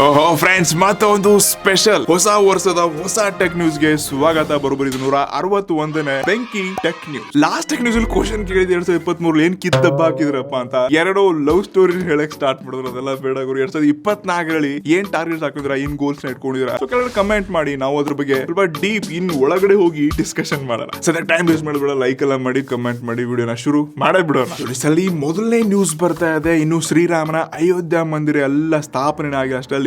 ಓಹೋ ಫ್ರೆಂಡ್ಸ್, ಮತ್ತೊಂದು ಸ್ಪೆಷಲ್ ಹೊಸ ವರ್ಷದ ಹೊಸ ಟೆಕ್ ನ್ಯೂಸ್ ಗೆ ಸ್ವಾಗತ. ಬರೋಬ್ಬರಿ 161ನೇ ಬೆಂಕಿ tech news. Last tech news ಅಲ್ಲಿ ಕ್ವಶನ್ ಕೇಳಿದ್ 2023 ಏನ್ ಕಿತ್ತಬ್ಬ ಹಾಕಿದ್ರಪ್ಪ ಅಂತ. ಎರಡು ಲವ್ ಸ್ಟೋರಿ ಹೇಳಕ್ ಸ್ಟಾರ್ಟ್ ಮಾಡಿದ್ರು. ಅದೆಲ್ಲ ಬೇಡ ಗುರು. 2024ರಲ್ಲಿ ಏನ್ ಟಾರ್ಗೆಟ್ಸ್ ಹಾಕಿದ್ರ, ಏನ್ ಗೋಲ್ಸ್ ಇಟ್ಕೊಂಡಿದ್ರ, ಸೊ ಕೆಳಗಡೆ ಕಮೆಂಟ್ ಮಾಡಿ. ನಾವು ಅದ್ರ ಬಗ್ಗೆ ಸ್ವಲ್ಪ ಡೀಪ್ ಇನ್ ಒಳಗಡೆ ಹೋಗಿ ಡಿಸ್ಕಷನ್ ಮಾಡೋಣ. ಸದ್ಯ ಟೈಮ್ ವೇಸ್ಟ್ ಮಾಡಬೇಡ, ಲೈಕ್ ಎಲ್ಲ ಮಾಡಿ, ಕಮೆಂಟ್ ಮಾಡಿ, ವಿಡಿಯೋನ ಶುರು ಮಾಡೇ ಬಿಡೋಣ. ಸಲ ಮೊದಲನೇ ನ್ಯೂಸ್ ಬರ್ತಾ ಇದೆ. ಇನ್ನು ಶ್ರೀರಾಮನ ಅಯೋಧ್ಯ ಮಂದಿರ ಎಲ್ಲ ಸ್ಥಾಪನೆ ಆಗಿ ಅಷ್ಟಲ್ಲಿ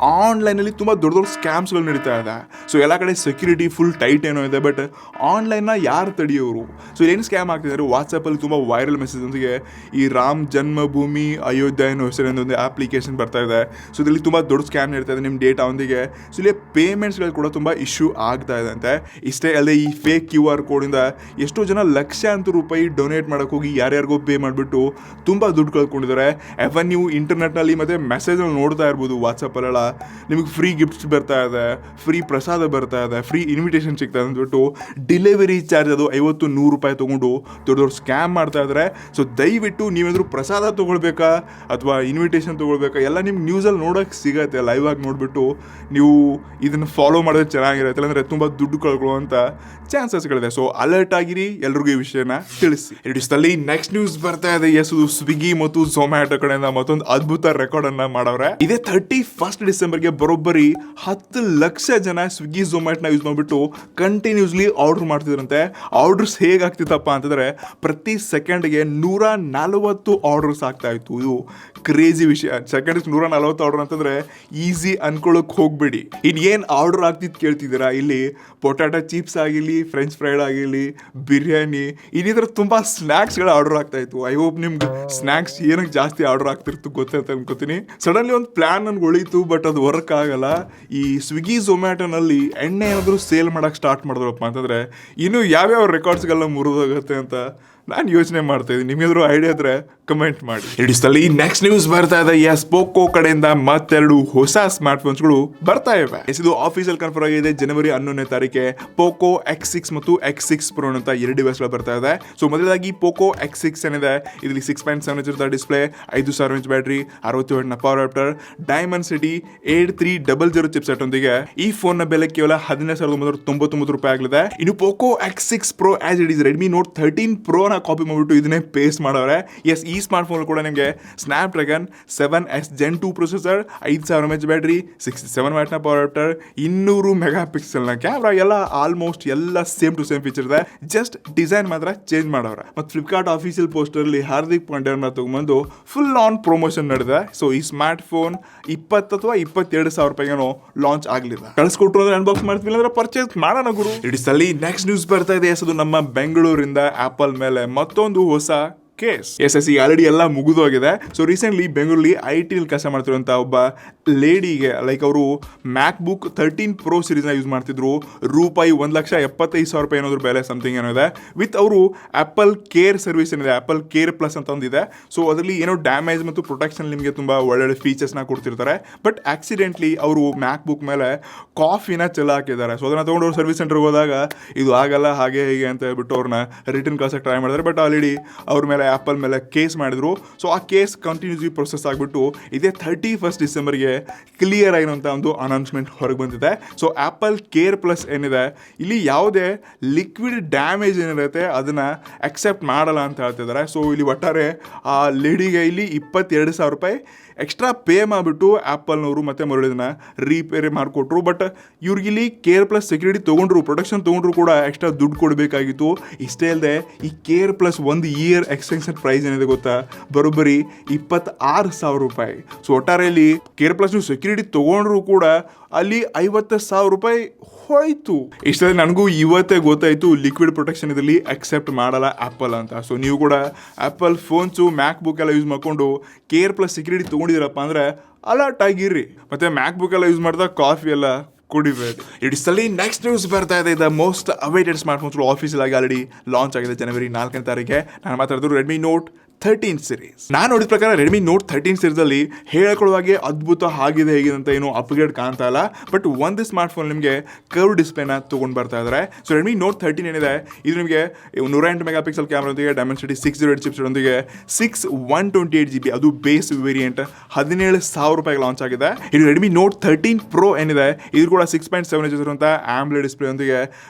ಆನ್ಲೈನ್ ಅಲ್ಲಿ ತುಂಬಾ ದೊಡ್ಡ ದೊಡ್ಡ ಸ್ಕ್ಯಾಮ್ಸ್ ಗಳು ನಡೀತಾ ಇದೆ. ಸೊ ಎಲ್ಲ ಕಡೆ ಸೆಕ್ಯೂರಿಟಿ ಫುಲ್ ಟೈಟ್ ಏನೋ ಇದೆ, ಬಟ್ ಆನ್ಲೈನ್ ನ ಯಾರು ತಡೆಯೋರು? ಸೊ ಏನು ಸ್ಕ್ಯಾಮ್ ಆಗ್ತಿದ್ದಾರೆ? ವಾಟ್ಸ್ಆಪ್ ಅಲ್ಲಿ ತುಂಬಾ ವೈರಲ್ ಮೆಸೇಜ್ ಒಂದಿಗೆ ಈ ರಾಮ್ ಜನ್ಮಭೂಮಿ ಅಯೋಧ್ಯ ಅನ್ನೋ ಹೆಸರಿನ ಒಂದು ಅಪ್ಲಿಕೇಶನ್ ಬರ್ತಾ ಇದೆ. ಸೊ ಇದರಲ್ಲಿ ತುಂಬಾ ದೊಡ್ಡ ಸ್ಕ್ಯಾಮ್ ನಡೀತಾ ಇದೆ ನಿಮ್ಮ ಡೇಟಾ ಒಂದಿಗೆ. ಸೊ ಇಲ್ಲಿ ಪೇಮೆಂಟ್ಸ್ ಗಳು ಕೂಡ ತುಂಬಾ ಇಶ್ಯೂ ಆಗ್ತಾ ಇದೆ ಅಂತೆ. ಇಷ್ಟೇ ಅಲ್ಲದೆ ಈ ಫೇಕ್ QR ಕೋಡ್ ಇಂದ ಎಷ್ಟೋ ಜನ ಲಕ್ಷಾಂತರ ರೂಪಾಯಿ ಡೊನೇಟ್ ಮಾಡಕ್ ಹೋಗಿ ಯಾರ್ಯಾರಿಗೋ ಪೇ ಮಾಡಿಬಿಟ್ಟು ತುಂಬಾ ದುಡ್ಡು ಕಳ್ಕೊಂಡಿದ್ದಾರೆ. ಎವನ್ ನೀವು ಇಂಟರ್ನೆಟ್ ನಲ್ಲಿ ಮತ್ತೆ ಮೆಸೇಜ್ ನೋಡ್ತಾ ಇರ್ಬೋದು, ವಾಟ್ಸ್ಆಪ್ ಅಲ್ಲೆಲ್ಲ ನಿಮಗೆ ಫ್ರೀ ಗಿಫ್ಟ್ಸ್ ಬರ್ತಾ ಇದೆ, ಫ್ರೀ ಪ್ರಸಾದ ಬರ್ತಾ ಇದೆ, ಫ್ರೀ ಇನ್ವಿಟೇಷನ್ ಸಿಗ್ತಾ ಇದೆ ಅಂದ್ಬಿಟ್ಟು ಡೆಲಿವರಿ ಚಾರ್ಜ್ ಅದು 50-100 ರೂಪಾಯಿ ತಗೊಂಡು ದೊಡ್ಡ ದೊಡ್ಡ ಸ್ಕ್ಯಾಮ್ ಮಾಡ್ತಾ ಇದ್ದಾರೆ. ಸೊ ದಯವಿಟ್ಟು ನೀವೇನಾದ್ರೂ ಪ್ರಸಾದ ತಗೊಳ್ಬೇಕಾ ಅಥವಾ ಇನ್ವಿಟೇಷನ್ ತಗೊಳ್ಬೇಕಾ, ಎಲ್ಲ ನಿಮ್ಗೆ ನ್ಯೂಸಲ್ಲಿ ನೋಡೋಕೆ ಸಿಗತ್ತೆ. ಲೈವ್ ಆಗಿ ನೋಡಿಬಿಟ್ಟು ನೀವು ಇದನ್ನು ಫಾಲೋ ಮಾಡಿದ್ರೆ ಚೆನ್ನಾಗಿರುತ್ತೆ, ಅಂದರೆ ತುಂಬ ದುಡ್ಡು ಕಳ್ಕೊಳ್ಳುವಂಥ ಚಾನ್ಸಸ್ಗಳಿದೆ. ಸೊ ಅಲರ್ಟ್ ಆಗಿರಿ, ಎಲ್ರಿಗೂ ಈ ವಿಷಯನ ತಿಳಿಸಿ. ಇಡೀ ನೆಕ್ಸ್ಟ್ ನ್ಯೂಸ್ ಬರ್ತಾ ಇದೆ. ಎಸ್, ಸ್ವಿಗ್ಗಿ ಮತ್ತು ಝೊಮ್ಯಾಟೊ ಕಡೆಯಿಂದ ಮತ್ತೊಂದು ಅದ್ಭುತ ರೆಕಾರ್ಡ್ ಅನ್ನ ಮಾಡವ್ರೆ. ಇದೇ 31 ಡಿಸೆಂಬರ್ಗೆ ಬರೋಬ್ಬರಿ 10 ಲಕ್ಷ ಜನ ಸ್ವಿಗ್ಗಿ ಝೊಮ್ಯಾಟೋನ ಯೂಸ್ ಮಾಡಿಬಿಟ್ಟು ಕಂಟಿನ್ಯೂಸ್ಲಿ ಆರ್ಡರ್ ಮಾಡ್ತಿದ್ರಂತೆ. ಆರ್ಡರ್ಸ್ ಹೇಗಾಗ್ತಿತ್ತಪ್ಪ ಅಂತಂದ್ರೆ ಪ್ರತಿ ಸೆಕೆಂಡ್ಗೆ 140 ಆರ್ಡರ್ಸ್ ಆಗ್ತಾ ಇತ್ತು. ಇದು ಕ್ರೇಜಿ ವಿಷಯ. ಸೆಕೆಂಡ್ 140 ಆರ್ಡರ್ ಅಂತಂದ್ರೆ ಈಸಿ ಅನ್ಕೊಳ್ಳೋಕೆ ಹೋಗ್ಬೇಡಿ. ಏನ್ ಆರ್ಡರ್ ಆಗ್ತಿತ್ತು ಕೇಳ್ತಿದ್ದೀರಾ? ಇಲ್ಲಿ ಪೊಟ್ಯಾಟೊ ಚಿಪ್ಸ್ ಆಗಿರಲಿ, ಫ್ರೆಂಚ್ ಫ್ರೈಡ್ ಆಗಿರಲಿ, ಬಿರಿಯಾನಿ, ಇನ್ನಿತರ ತುಂಬಾ ಸ್ನ್ಯಾಕ್ಸ್ಗಳ ಆರ್ಡರ್ ಆಗ್ತಾ ಇತ್ತು. ಐ ಹೋಪ್ ನಿಮ್ಗೆ ಸ್ನ್ಯಾಕ್ಸ್ ಏನಕ್ಕೆ ಜಾಸ್ತಿ ಆರ್ಡರ್ ಆಗ್ತಿರ್ತು ಗೊತ್ತೈತೆ ಅನ್ಕೋತೀನಿ. ಸಡನ್ಲಿ ಒಂದು ಪ್ಲಾನ್ ನನ್ಗೆ ಉಳಿತು, ಬಟ್ ಅದು ವರ್ಕ್ ಆಗಲ್ಲ. ಈ ಸ್ವಿಗ್ಗಿ ಝೊಮ್ಯಾಟೋನಲ್ಲಿ ಎಣ್ಣೆ ಏನಾದರೂ ಸೇಲ್ ಮಾಡಕ್ಕೆ ಸ್ಟಾರ್ಟ್ ಮಾಡಿದ್ರಪ್ಪ ಅಂತಂದ್ರೆ ಇನ್ನು ಯಾವ್ಯಾವ ರೆಕಾರ್ಡ್ಸ್ಗೆಲ್ಲ ಮುರಿದೋಗುತ್ತೆ ಅಂತ ನಾನು ಯೋಚನೆ ಮಾಡ್ತಾ ಇದ್ದೀನಿ. ನಿಮ್ಗೆದ್ರು ಐಡಿಯಾ ಇದ್ರೆ ಕಮೆಂಟ್ ಮಾಡಿ. ಇಡೀ ನೆಕ್ಸ್ಟ್ ನ್ಯೂಸ್ ಬರ್ತಾ ಇದೆ. ಎಸ್, ಪೋಕೋ ಕಡೆಯಿಂದ ಮತ್ತೆರಡು ಹೊಸ ಸ್ಮಾರ್ಟ್ ಫೋನ್ಸ್ಗಳು ಬರ್ತಾ ಇವೆ. ಇದು ಆಫೀಸಿಯಲ್ ಕನ್ಫರ್ಮ್ ಆಗಿದೆ. ಜನವರಿ 11ನೇ ತಾರೀಕೆ ಪೋಕೋ X6 ಮತ್ತು X6 Pro ಅಂತ 2 ಡಿವೈಸ್ಗಳು ಬರ್ತಾ ಇದೆ. ಸೊ ಮೊದಲಾಗಿ ಪೋಕೋ X6 ಏನಿದೆ, ಇದರಲ್ಲಿ 6.7 inch display, 5000 mAh battery, 60 W power adapter, diamond city 8300 chipset ಒಂದಿಗೆ ಈ ಫೋನ್ ನ ಬೆಲೆ ಕೇವಲ 17,999 ರೂಪಾಯಿ ಆಗಲಿದೆ. ಇನ್ನು Poco X6 Pro as it is Redmi Note 13 Pro copy ಮಾಡಿಬಿಟ್ಟು ಇದನ್ನೇ ಪೇಸ್ಟ್ ಮಾಡವ್ರೆ. ಎಸ್, ಈ ಸ್ಮಾರ್ಟ್ ಫೋನ್ ಕೂಡ ನಿಮಗೆ Snapdragon 7S Gen 2 processor, 5000 mAh battery, 67 W power adapter, 200 mega ಪಿಕ್ಸೆಲ್ನ ಕ್ಯಾಮ್ರಾ, ಎಲ್ಲ ಆಲ್ಮೋಸ್ಟ್ ಎಲ್ಲ ಸೇಮ್ ಟು ಸೇಮ್ ಫೀಚರ್ ಇದೆ. ಜಸ್ಟ್ ಡಿಸೈನ್ ಮಾತ್ರ ಚೇಂಜ್ ಮಾಡವ್ರೆ. ಮತ್ತು ಫ್ಲಿಪ್ಕಾರ್ಟ್ ಆಫೀಸಿಯಲ್ ಪೋಸ್ಟರ್ ಅಲ್ಲಿ ಹಾರ್ದಿಕ್ ಪಾಂಡ್ಯನ ತಗೊಂಡ್ಬಂದು ಫುಲ್ ಆನ್ ಪ್ರಮೋಷನ್ ನಡೆದಿದೆ. ಸೊ ಈ ಸ್ಮಾರ್ಟ್ ಫೋನ್ 20 ಅಥವಾ 22 ಸಾವಿರ ರೂಪಾಯಿಗೇನೋ ಲಾಂಚ್ ಆಗಲಿದೆ. ಕಳಿಸ್ಕೊಟ್ರು ಅಂದ್ರೆ ಅನ್ಬಾಕ್ಸ್ ಮಾಡ್ತೀವಿ, ಅಂದ್ರೆ ಪರ್ಚೇಸ್ ಮಾಡೋಣ ಗುರು. ಇಡೀ ನೆಕ್ಸ್ಟ್ ನ್ಯೂಸ್ ಬರ್ತಾ ಇದೆ. ಅದು ನಮ್ಮ ಬೆಂಗಳೂರಿಂದ ಆಪಲ್ ಮೇಲೆ ಮತ್ತೊಂದು ಹೊಸ ಕೇಸ್. ಈ ಆಲ್ರೆಡಿ ಎಲ್ಲ ಮುಗಿದೋಗಿದೆ. ಸೊ ರೀಸೆಂಟ್ಲಿ ಬೆಂಗಳೂರಲ್ಲಿ IT ಕೆಲಸ ಮಾಡ್ತಿರುವಂತ ಒಬ್ಬ ಲೇಡಿಗೆ, ಲೈಕ್ ಅವರು ಮ್ಯಾಕ್ಬುಕ್ 13 Pro ಸೀರೀಸ್ನ ಯೂಸ್ ಮಾಡ್ತಿದ್ರು. ರೂಪಾಯಿ 1,75,000 ರೂಪಾಯಿ ಏನಾದ್ರು ಬೆಲೆ ಸಮಥಿಂಗ್ ಏನೋ ಇದೆ. ವಿತ್ ಅವರು ಆಪಲ್ ಕೇರ್ ಸರ್ವಿಸ್ ಏನಿದೆ, ಆಪಲ್ ಕೇರ್ ಪ್ಲಸ್ ಅಂತ ಒಂದಿದೆ. ಸೊ ಅದರಲ್ಲಿ ಏನೋ ಡ್ಯಾಮೇಜ್ ಮತ್ತು ಪ್ರೊಟೆಕ್ಷನ್ ನಿಮಗೆ ತುಂಬಾ ಒಳ್ಳೊಳ್ಳೆ ಫೀಚರ್ಸ್ನ ಕೊಡ್ತಿರ್ತಾರೆ. ಬಟ್ ಆಕ್ಸಿಡೆಂಟ್ಲಿ ಅವರು ಮ್ಯಾಕ್ಬುಕ್ ಮೇಲೆ ಕಾಫಿನ ಚೆಲ್ಲ ಹಾಕಿದ್ದಾರೆ. ಸೊ ಅದನ್ನ ತಗೊಂಡು ಅವ್ರು ಸರ್ವಿಸ್ ಸೆಂಟರ್ಗೆ ಹೋದಾಗ ಇದು ಆಗಲ್ಲ, ಹಾಗೆ ಹೀಗೆ ಅಂತ ಹೇಳ್ಬಿಟ್ಟು ಅವ್ರನ್ನ ರಿಟರ್ನ್ ಕಳ್ಸಕ್ಕೆ ಟ್ರೈ ಮಾಡಿದ್ದಾರೆ. ಬಟ್ ಆಲ್ರೆಡಿ ಅವ್ರ ಮೇಲೆ ಆಪಲ್ ಮೇಲೆ ಕೇಸ್ ಮಾಡಿದ್ರು. ಸೊ ಆ ಕೇಸ್ ಕಂಟಿನ್ಯೂಸ್ಲಿ ಪ್ರೊಸೆಸ್ ಆಗಿಬಿಟ್ಟು ಇದೇ 31 ಡಿಸೆಂಬರ್ಗೆ ಕ್ಲಿಯರ್ ಆಗಿರುವಂಥ ಒಂದು ಅನೌನ್ಸ್ಮೆಂಟ್ ಹೊರಗೆ ಬಂದಿದೆ. ಸೊ ಆಪಲ್ ಕೇರ್ ಪ್ಲಸ್ ಏನಿದೆ, ಇಲ್ಲಿ ಯಾವುದೇ ಲಿಕ್ವಿಡ್ ಡ್ಯಾಮೇಜ್ ಏನಿರುತ್ತೆ ಅದನ್ನ ಅಕ್ಸೆಪ್ಟ್ ಮಾಡಲ್ಲ ಅಂತ ಹೇಳ್ತಿದ್ದಾರೆ. ಸೊ ಇಲ್ಲಿ ಒಟ್ಟಾರೆ ಆ ಲೇಡಿಗೆ ಇಲ್ಲಿ 22,000 ರೂಪಾಯಿ ಎಕ್ಸ್ಟ್ರಾ ಪೇ ಮಾಡಿಬಿಟ್ಟು ಆ್ಯಪಲ್ನವರು ಮತ್ತೆ ಮರಳಿದನ್ನ ರೀಪೇರಿ ಮಾಡಿಕೊಟ್ರು. ಬಟ್ ಇವ್ರಿಗಿಲ್ಲಿ ಕೇರ್ ಪ್ಲಸ್ ಸೆಕ್ಯೂರಿಟಿ ತೊಗೊಂಡ್ರು, ಪ್ರೊಟೆಕ್ಷನ್ ತೊಗೊಂಡ್ರು ಕೂಡ ಎಕ್ಸ್ಟ್ರಾ ದುಡ್ಡು ಕೊಡಬೇಕಾಗಿತ್ತು. ಇಷ್ಟೇ ಅಲ್ಲದೆ ಈ care plus 1 year extension price ಏನಿದೆ ಗೊತ್ತಾ, ಬರೋಬ್ಬರಿ 26,000 ರೂಪಾಯಿ. ಸೊ ಒಟ್ಟಾರೆಯಲ್ಲಿ ಕೇರ್ ಪ್ಲಸ್ ನೀವು ಸೆಕ್ಯೂರಿಟಿ ತೊಗೊಂಡ್ರು ಕೂಡ ಅಲ್ಲಿ 50,000 ರೂಪಾಯಿ ಹೋಯ್ತು. ಇಷ್ಟೇ ನನಗೂ ಇವತ್ತೇ ಗೊತ್ತಾಯಿತು ಲಿಕ್ವಿಡ್ ಪ್ರೊಟೆಕ್ಷನ್ ಇದರಲ್ಲಿ ಅಕ್ಸೆಪ್ಟ್ ಮಾಡಲ್ಲ ಆ್ಯಪಲ್ ಅಂತ. ಸೊ ನೀವು ಕೂಡ ಆ್ಯಪಲ್ ಫೋನ್ಸು, ಮ್ಯಾಕ್ಬುಕ್ ಎಲ್ಲ ಯೂಸ್ ಮಾಡಿಕೊಂಡು ಕೇರ್ ಪ್ಲಸ್ ಸೆಕ್ಯೂರಿಟಿ ತೊಗೊಂಡಿದ್ದೀರಪ್ಪ ಅಂದರೆ ಅಲರ್ಟ್ ಆಗಿರ್ರಿ. ಮತ್ತು ಮ್ಯಾಕ್ಬುಕ್ ಎಲ್ಲ ಯೂಸ್ ಮಾಡಿದಾಗ ಕಾಫಿ ಎಲ್ಲ ಕುಡಿಬೇಕು. ಇಡೀ ನೆಕ್ಸ್ಟ್ ನ್ಯೂಸ್ ಬರ್ತಾ ಇದೆ. ದ ಮೋಸ್ಟ್ ಅವೈಟೆಡ್ ಸ್ಮಾರ್ಟ್ ಫೋನ್ಸ್ಗಳು ಆಫೀಸಿಯಲ್ ಆಗಿ ಆಲ್ರೆಡಿ ಲಾಂಚ್ ಆಗಿದೆ ಜನವರಿ 4ನೇ ತಾರೀಕೆ. ನಾನು ಮಾತಾಡಿದ್ರು ರೆಡ್ಮಿ ನೋಟ್ 13 ಸೀರೀಸ್. ನಾನು ನೋಡಿದ ಪ್ರಕಾರ ರೆಡ್ಮಿ ನೋಟ್ 13 ಸೀರೀಸ್ ಅಲ್ಲಿ ಹೇಳ್ಕೊಳ್ಳುವಾಗೆ ಅದ್ಭುತ ಆಗಿದೆ ಹೇಗಿದೆ ಅಂತ ಏನು ಅಪ್ಗ್ರೇಡ್ ಕಾಣ್ತಾ ಇಲ್ಲ. ಬಟ್ ಒಂದು ಸ್ಮಾರ್ಟ್ ಫೋನ್ ನಿಮಗೆ ಕರ್ವ್ ಡಿಸ್ಪ್ಲೇನ ತಗೊಂಡು ಬರ್ತಾ ಇದ್ದಾರೆ. ಸೊ ರೆಡ್ಮಿ ನೋಟ್ 13 ಏನಿದೆ ಇದು ನಿಮಗೆ 108 ಮೆಗಾ ಪಿಕ್ಸೆಲ್ ಕ್ಯಾಮ್ರಾದೊಂದಿಗೆ ಡೈಮೆನ್ಸಿಟಿ 608 ಚಿಪ್ಸೊಂದಿಗೆ 128 GB ಅದು ಬೇಸ್ ವೇರಿಯಂಟ್ 17,000 ರೂಪಾಯಿಗೆ ಲಾಂಚ್ ಆಗಿದೆ. ಇದು ರೆಡ್ಮಿ ನೋಟ್ 13 Pro ಏನಿದೆ ಇದು ಕೂಡ 6.7 inches ಇರುವಂತ ಆಮ್ಲೆಡ್ ಡಿಸ್ಪ್ಲೇ ಒಂದಿಗೆ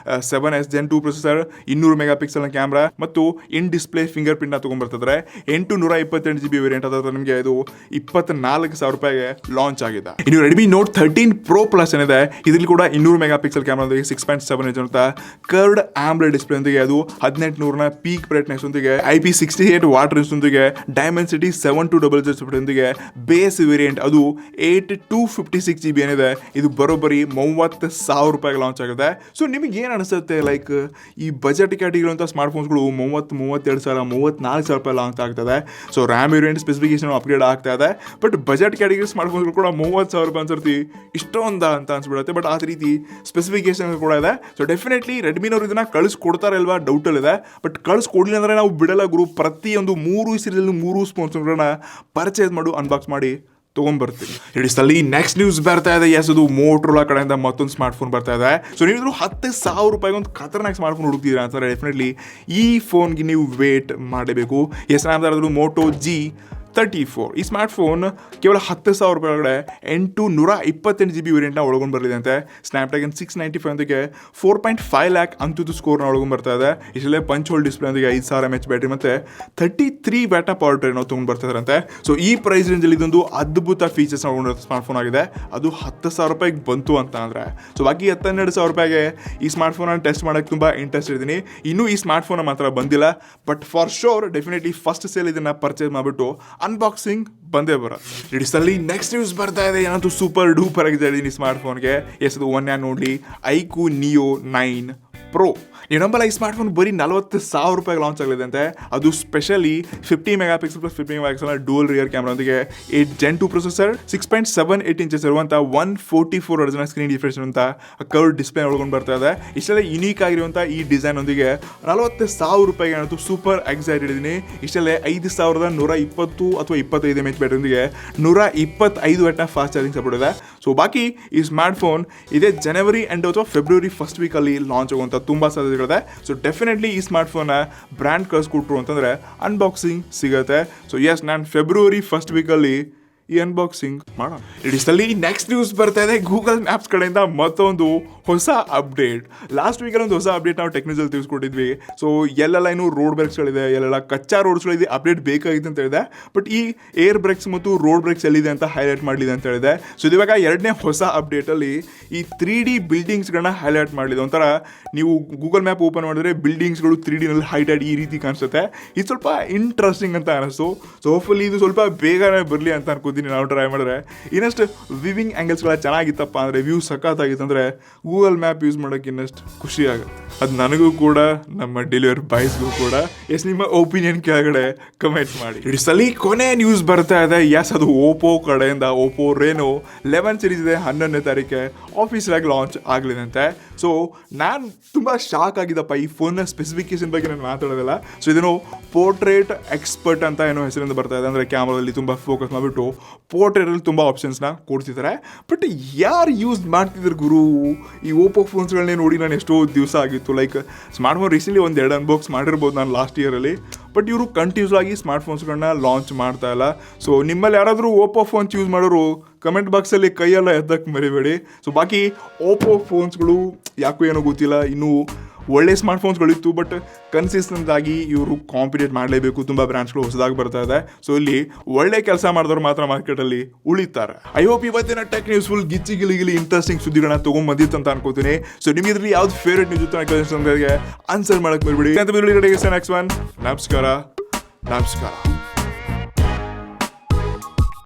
7S Gen 2 processor 200 mega pixel camera ಮತ್ತು ಇನ್ ಡಿಸ್ಪ್ಲೇ ಫಿಂಗರ್ ಪ್ರಿಂಟ್ ತಗೊಂಡ್ ಬರ್ತಿದ್ರೆ 828 GB ವೇರಿಯಂಟ್ ಅದಾದ್ರೆ ನಿಮಗೆ ಇದು 24,000 ರೂಪಾಯಿಗೆ ಲಾಂಚ್ ಆಗಿದೆ. ಇನ್ನು ರೆಡ್ಮಿ ನೋಟ್ 13 Pro Plus ಏನಿದೆ ಇದರಲ್ಲಿ ಕೂಡ 200 ಮೆಗಾ ಪಿಕ್ಸೆಲ್ ಕ್ಯಾಮ್ರಾದೊಂದಿಗೆ 6.7 inch ಅಂತ ಕರ್ವ್ಡ್ ಆಮ್ಲೆಡ್ ಡಿಸ್ಪ್ಲೇ ಒಂದಿಗೆ ಅದು 1800 ಪೀಕ್ ಬ್ರೈಟ್ನೆಸ್ ಒಂದಿಗೆ IP68 ವಾಟರ್ ರೆಸಿಸ್ಟೆನ್ಸ್ ಒಂದಿಗೆ ಡೈಮೆನ್ಸಿಟಿ 7200 ಒಂದಿಗೆ ಬೇಸ್ ವೇರಿಯಂಟ್ ಅದು 8256 GB ಏನಿದೆ ಇದು ಬರೋಬ್ಬರಿ 30,000 ರೂಪಾಯಿಗೆ ಲಾಂಚ್ ಆಗಿದೆ. ಸೊ ನಿಮಗೆ ಏನು ಅನಿಸುತ್ತೆ ಲೈಕ್ ಈ ಬಜೆಟ್ ಕ್ಯಾಟಗರಿ ಅಂತ ಸ್ಮಾರ್ಟ್ ಫೋನ್ಸ್ಗಳು 32,000 34,000 ರೂಪಾಯಿ ಲಾಂಚ್ ಆಗ್ತದೆ. So RAM variant specification upgrade ಆಗ್ತಾ ಇದೆ. ಬಟ್ ಬಜೆಟ್ ಕ್ಯಾಟಗರಿ ಸ್ಮಾರ್ಟ್ ಫೋನ್ಸ್ಗಳು ಕೂಡ 30,000 ರೂಪಾಯಿ ಅನ್ಸರ್ತಿ ಇಷ್ಟೊಂದ ಅಂತ ಅನ್ಸ್ಬಿಡುತ್ತೆ. ಬಟ್ ಆ ರೀತಿ ಸ್ಪೆಸಿಫಿಕೇಶನ್ ಕೂಡ ಇದೆ. ಸೊ ಡೆಫಿನೆಟ್ಲಿ ರೆಡ್ಮಿನವ್ರು ಇದನ್ನ ಕಳಿಸ್ಕೊಡ್ತಾರೆ ಅಲ್ವಾ ಡೌಟಲ್ಲಿದೆ. ಬಟ್ ಕಳಿಸ್ಕೊಡ್ಲಿಲ್ಲ ಅಂದರೆ ನಾವು ಬಿಡಲ್ಲ ಗ್ರೂಪ್ ಪ್ರತಿಯೊಂದು 3 ಸೀರೀಸಲ್ಲಿ 3 ಸ್ಪೋನ್ಸ್ಗಳನ್ನ ಪರ್ಚೇಸ್ ಮಾಡು ಅನ್ಬಾಕ್ಸ್ ಮಾಡಿ ತೊಗೊಂಡ್ಬರ್ತೀನಿ. ಇಡಿಸಲ್ಲಿ ನೆಕ್ಸ್ಟ್ ನ್ಯೂಸ್ ಬರ್ತಾ ಇದೆ. ಎಸ್ ಅದು ಮೋಟ್ರೋಲಾ ಕಡೆಯಿಂದ ಮತ್ತೊಂದು ಸ್ಮಾರ್ಟ್ ಫೋನ್ ಬರ್ತಾ ಇದೆ. ಸೊ ನೀವಿದ್ರು 10,000 ರೂಪಾಯಿಗೆ ಒಂದು ಖತರ್ನಾಕ್ ಸ್ಮಾರ್ಟ್ ಫೋನ್ ಹುಡುಕ್ತಿದ್ದೀರಾ ಅಂತಂದರೆ ಡೆಫಿನೆಟ್ಲಿ ಈ ಫೋನ್ಗೆ ನೀವು ವೇಟ್ ಮಾಡಬೇಕು. ಹೆಸರಾದ್ರು ಮೋಟೋ G34. ಈ ಸ್ಮಾರ್ಟ್ ಫೋನ್ ಕೇವಲ 10,000 ರೂಪಾಯಿ ಒಳಗಡೆ 828 GB ವೇರಿಯಂಟ್ನ ಒಳಗೊಂಡು ಬರಲಿದೆ ಅಂತೆ. ಸ್ನ್ಯಾಪ್ಡ್ರ್ಯಾಗನ್ 695 ಒಂದಿಗೆ 4.5 lakh ಅಂತದ್ದು ಸ್ಕೋರ್ನ ಒಳಗೊಂಡು ಬರ್ತಾ ಇದೆ. ಇಷ್ಟಲ್ಲೇ ಪಂಚ್ ಹೋಲ್ ಡಿಸ್ಪ್ಲೇ ಒಂದಿಗೆ 5000 mAh ಬ್ಯಾಟ್ರಿ ಮತ್ತು 33 ವ್ಯಾಟ್ನ ಪವರ್ ಟ್ರೈನ್ ತೊಗೊಂಡು ಬರ್ತಾ ಇದ್ದಾರಂತೆ. ಸೊ ಈ ಪ್ರೈಸ್ ರೇಂಜಲ್ಲಿ ಇದೊಂದು ಅದ್ಭುತ ಫೀಚರ್ಸ್ ಒಳಗೊಂಡಿರೋ ಸ್ಮಾರ್ಟ್ ಫೋನ್ ಆಗಿದೆ. ಅದು 10,000 ರೂಪಾಯಿಗೆ ಬಂತು ಅಂತ ಅಂದರೆ ಸೊ ಬಾಕಿ 12,000 ರೂಪಾಯಿಗೆ ಈ ಸ್ಮಾರ್ಟ್ ಫೋನನ್ನು ಟೆಸ್ಟ್ ಮಾಡೋಕ್ಕೆ ತುಂಬ ಇಂಟ್ರೆಸ್ಟ್ ಇದ್ದೀನಿ. ಇನ್ನೂ ಈ ಸ್ಮಾರ್ಟ್ ಫೋನ್ ಮಾತ್ರ ಬಂದಿಲ್ಲ. But for sure definitely first sale ಇದನ್ನು ಪರ್ಚೇಸ್ ಮಾಡಿಬಿಟ್ಟು ಅನ್ಬಾಕ್ಸಿಂಗ್ ಬಂದೇ ಬರುತ್ತೆ. ಇಡಿಸಲ್ಲಿ ನೆಕ್ಸ್ಟ್ ನ್ಯೂಸ್ ಬರ್ತಾ ಇದೆ. ಏನಂತೂ ಸೂಪರ್ ಡೂಪರ್ ಆಗಿದೆ ಈ ಸ್ಮಾರ್ಟ್ ಫೋನ್ಗೆ. Yes one and only IQOO Neo9 Pro. ನೀವು ನಂಬಲ್ಲ ಈ ಸ್ಮಾರ್ಟ್ ಫೋನ್ ಬರೀ 40,000 ರೂಪಾಯಿಗೆ ಲಾಂಚ್ ಆಗಲಿದೆ ಅಂತೆ. ಅದು specially 50 mega pixel plus 50 mega pixel dual rear ಕ್ಯಾಮ್ರಾದೊಂದಿಗೆ 8 Gen 2 ಪ್ರೊಸೆಸರ್ 6.78 inches ಇರುವಂಥ 144 Hz ಸ್ಕ್ರೀನ್ ಡಿಫ್ರೆನ್ಸ್ ಅಂತ ಕರ್ವ್ ಡಿಸ್ಪ್ಲೇ ಒಳಗೊಂಡು ಬರ್ತಾ ಇದೆ. ಇಷ್ಟೆಲ್ಲ ಯುನೀಕ್ ಆಗಿರುವಂಥ ಈ ಡಿಸೈನ್ ಒಂದಿಗೆ 40,000 ರೂಪಾಯಿಗೆ ಅನ್ನೋದು ಸೂಪರ್ ಎಕ್ಸೈಟೆಡ್ ಇದ್ದೀನಿ. ಇಷ್ಟಲ್ಲೇ 5,120 ಅಥವಾ 25 mAh ಬ್ಯಾಟ್ರಿಯೊಂದಿಗೆ 125 ವ್ಯಾಟ್ನ ಫಾಸ್ಟ್ ಚಾರ್ಜಿಂಗ್ ಸಪೋರ್ಟ್ ಇದೆ. ಸೊ ಬಾಕಿ ಈ ಸ್ಮಾರ್ಟ್ ಫೋನ್ ಇದೇ ಜನವರಿ ಎಂಡ್ ಅಥವಾ ಫೆಬ್ರವರಿ ಫಸ್ಟ್ ವೀಕಲ್ಲಿ ಲಾಂಚ್ ಆಗುವಂಥ ತುಂಬ ಸಾಧ್ಯತೆಗಳಿದೆ. ಸೊ ಡೆಫಿನೆಟ್ಲಿ ಈ ಸ್ಮಾರ್ಟ್ ಫೋನ್ನ ಬ್ರ್ಯಾಂಡ್ ಕಳಿಸ್ಕೊಟ್ರು ಅಂತಂದರೆ ಅನ್ಬಾಕ್ಸಿಂಗ್ ಸಿಗುತ್ತೆ. ಸೊ ಎಸ್ ನಾನು ಫೆಬ್ರವರಿ ಫಸ್ಟ್ ವೀಕಲ್ಲಿ ಈ ಅನ್ಬಾಕ್ಸಿಂಗ್ ಮಾಡೋಣ. ಇಡಿಸಲ್ಲಿ ನೆಕ್ಸ್ಟ್ ನ್ಯೂಸ್ ಬರ್ತಾ ಇದೆ. ಗೂಗಲ್ ಮ್ಯಾಪ್ಸ್ ಕಡೆಯಿಂದ ಮತ್ತೊಂದು ಹೊಸ ಅಪ್ಡೇಟ್. ಲಾಸ್ಟ್ ವೀಕಲ್ಲಿ ಒಂದು ಹೊಸ ಅಪ್ಡೇಟ್ ನಾವು ಟೆಕ್ನಿಕಲ್ ತಿಳಿಸ್ಕೊಟ್ಟಿದ್ವಿ. ಸೊ ಎಲ್ಲೆಲ್ಲ ಏನು ರೋಡ್ ಬ್ರೇಕ್ಸ್ಗಳಿದೆ, ಎಲ್ಲೆಲ್ಲ ಕಚ್ಚಾ ರೋಡ್ಸ್ಗಳಿದೆ, ಅಪ್ಡೇಟ್ ಬೇಕಾಗಿದೆ ಅಂತ ಹೇಳಿದೆ. ಬಟ್ ಈ ಏರ್ ಬ್ರೇಕ್ಸ್ ಮತ್ತು ರೋಡ್ ಬ್ರೇಕ್ಸ್ ಎಲ್ಲಿದೆ ಅಂತ ಹೈಲೈಟ್ ಮಾಡಲಿದೆ ಅಂತ ಹೇಳಿದೆ. ಸೊ ಇವಾಗ ಎರಡನೇ ಹೊಸ ಅಪ್ಡೇಟಲ್ಲಿ ಈ 3D ಬಿಲ್ಡಿಂಗ್ಸ್ಗಳನ್ನ ಹೈಲೈಟ್ ಮಾಡಲಿದೆ. ಒಂಥರ ನೀವು ಗೂಗಲ್ ಮ್ಯಾಪ್ ಓಪನ್ ಮಾಡಿದ್ರೆ ಬಿಲ್ಡಿಂಗ್ಸ್ಗಳು 3Dನಲ್ಲಿ ಹೈಟೈಡ್ ಈ ರೀತಿ ಕಾಣಿಸುತ್ತೆ. ಇದು ಸ್ವಲ್ಪ ಇಂಟ್ರೆಸ್ಟಿಂಗ್ ಅಂತ ಅನಿಸ್ತು. ಸೊ ಹೋಪ್ಫುಲಿ ಇದು ಸ್ವಲ್ಪ ಬೇಗನೆ ಬರಲಿ ಅಂತ ಅನ್ಕೋತೀನಿ. ನಾವು ಟ್ರೈ ಮಾಡಿದ್ರೆ ಇನ್ನಷ್ಟು ವಿವಿಂಗ್ ಆ್ಯಂಗಲ್ಸ್ಗಳ ಚೆನ್ನಾಗಿತ್ತಪ್ಪ ಅಂದರೆ ವ್ಯೂ ಸಖತ್ತಾಗಿತ್ತು ಅಂದರೆ ಗೂಗಲ್ ಮ್ಯಾಪ್ ಯೂಸ್ ಮಾಡೋಕ್ಕೆ ಇನ್ನಷ್ಟು ಖುಷಿ ಆಗುತ್ತೆ. ಅದು ನನಗೂ ಕೂಡ ನಮ್ಮ ಡೆಲಿವರಿ ಬಾಯ್ಸ್ಗೂ ಕೂಡ. ಎಸ್ ನಿಮ್ಮ ಒಪಿನಿಯನ್ ಕೆಳಗಡೆ ಕಮೆಂಟ್ ಮಾಡಿ. ಇಡಿಸಲ್ಲಿ ಕೊನೆ ನ್ಯೂಸ್ ಬರ್ತಾ ಇದೆ. ಎಸ್ ಅದು ಓಪೋ ಕಡೆಯಿಂದ OPPO RENO 11 ಸೀರೀಸ್ ಇದೆ. 11ನೇ ತಾರೀಕೆ ಆಫೀಸಿಯಾಗಿ ಲಾಂಚ್ ಆಗಲಿದೆ ಅಂತೆ. ಸೊ ನಾನು ತುಂಬ ಶಾಕ್ ಆಗಿದ್ದಪ್ಪ ಈ ಫೋನ್ನ ಸ್ಪೆಸಿಫಿಕೇಶನ್ ಬಗ್ಗೆ ನಾನು ಮಾತಾಡೋದಿಲ್ಲ. ಸೊ ಇದನ್ನು ಪೋರ್ಟ್ರೇಟ್ ಎಕ್ಸ್ಪರ್ಟ್ ಅಂತ ಏನೋ ಹೆಸರಿಂದ ಬರ್ತಾ ಇದೆ. ಅಂದರೆ ಕ್ಯಾಮ್ರಾದಲ್ಲಿ ತುಂಬ ಫೋಕಸ್ ಮಾಡಿಬಿಟ್ಟು ಪೋರ್ಟ್ರೇಟಲ್ಲಿ ತುಂಬ ಆಪ್ಷನ್ಸ್ನ ಕೊಡ್ತಿದ್ದಾರೆ. ಬಟ್ ಯಾರು ಯೂಸ್ ಮಾಡ್ತಿದ್ರು ಗುರು ಈ ಓಪೋ ಫೋನ್ಸ್ಗಳನ್ನೇ ನೋಡಿ ನಾನು ಎಷ್ಟೋ ದಿವಸ ಆಗಿತ್ತು. Like smart phone recently 1-2 unbox ಮಾಡಿರ್ಬೋದು ನಾನು ಲಾಸ್ಟ್ ಇಯರಲ್ಲಿ. ಬಟ್ ಇವರು ಕಂಟಿನ್ಯೂಸ್ ಆಗಿ ಸ್ಮಾರ್ಟ್ ಫೋನ್ಸ್ಗಳನ್ನ ಲಾಂಚ್ ಮಾಡ್ತಾ ಇಲ್ಲ. ಸೊ ನಿಮ್ಮಲ್ಲಿ ಯಾರಾದರೂ ಓಪೋ ಫೋನ್ಸ್ ಯೂಸ್ ಮಾಡೋರು ಕಮೆಂಟ್ ಬಾಕ್ಸಲ್ಲಿ ಕೈಯೆಲ್ಲ ಎದ್ದಕ್ಕೆ ಮರಿಬೇಡಿ. ಸೊ ಬಾಕಿ ಓಪೋ ಫೋನ್ಸ್ಗಳು ಯಾಕೋ ಏನೋ ಗೊತ್ತಿಲ್ಲ ಇನ್ನೂ ಒಳ್ಳೆ ಸ್ಮಾರ್ಟ್ ಫೋನ್ಸ್ಗಳಿತ್ತು. ಬಟ್ ಕನ್ಸಿಸ್ಟೆಂಟ್ ಆಗಿ ಇವರು ಕಾಂಪಿಟೇಟ್ ಮಾಡಲೇಬೇಕು. ತುಂಬ ಬ್ರ್ಯಾಂಡ್ಸ್ಗಳು ಹೊಸದಾಗಿ ಬರ್ತಾ ಇದೆ. ಸೊ ಇಲ್ಲಿ ಒಳ್ಳೆ ಕೆಲಸ ಮಾಡಿದವ್ರು ಮಾತ್ರ ಮಾರ್ಕೆಟಲ್ಲಿ ಉಳಿತಾರೆ. ಐ ಹೋಪ್ ಇವತ್ತಿನ ಟೆಕ್ ನ್ಯೂಸ್ ಫುಲ್ ಗಿಲಿ ಇಂಟ್ರೆಸ್ಟಿಂಗ್ ಸುದ್ದಿಗಳನ್ನ ತೊಗೊಂಡ್ಬಂದಿತ್ತು ಅಂತ ಅನ್ಕೋತೀನಿ. ಸೊ ನಿಮಗೆ ಇದರಲ್ಲಿ ಯಾವ್ದು ಫೇವ್ರೇಟ್ ನ್ಯೂಸ್ ಇತ್ತು ಆನ್ಸರ್ ಮಾಡಕ್ಕೆ ಬರಬೇಡಿ. ನೆಕ್ಸ್ಟ್ ಒನ್ ನಮಸ್ಕಾರ.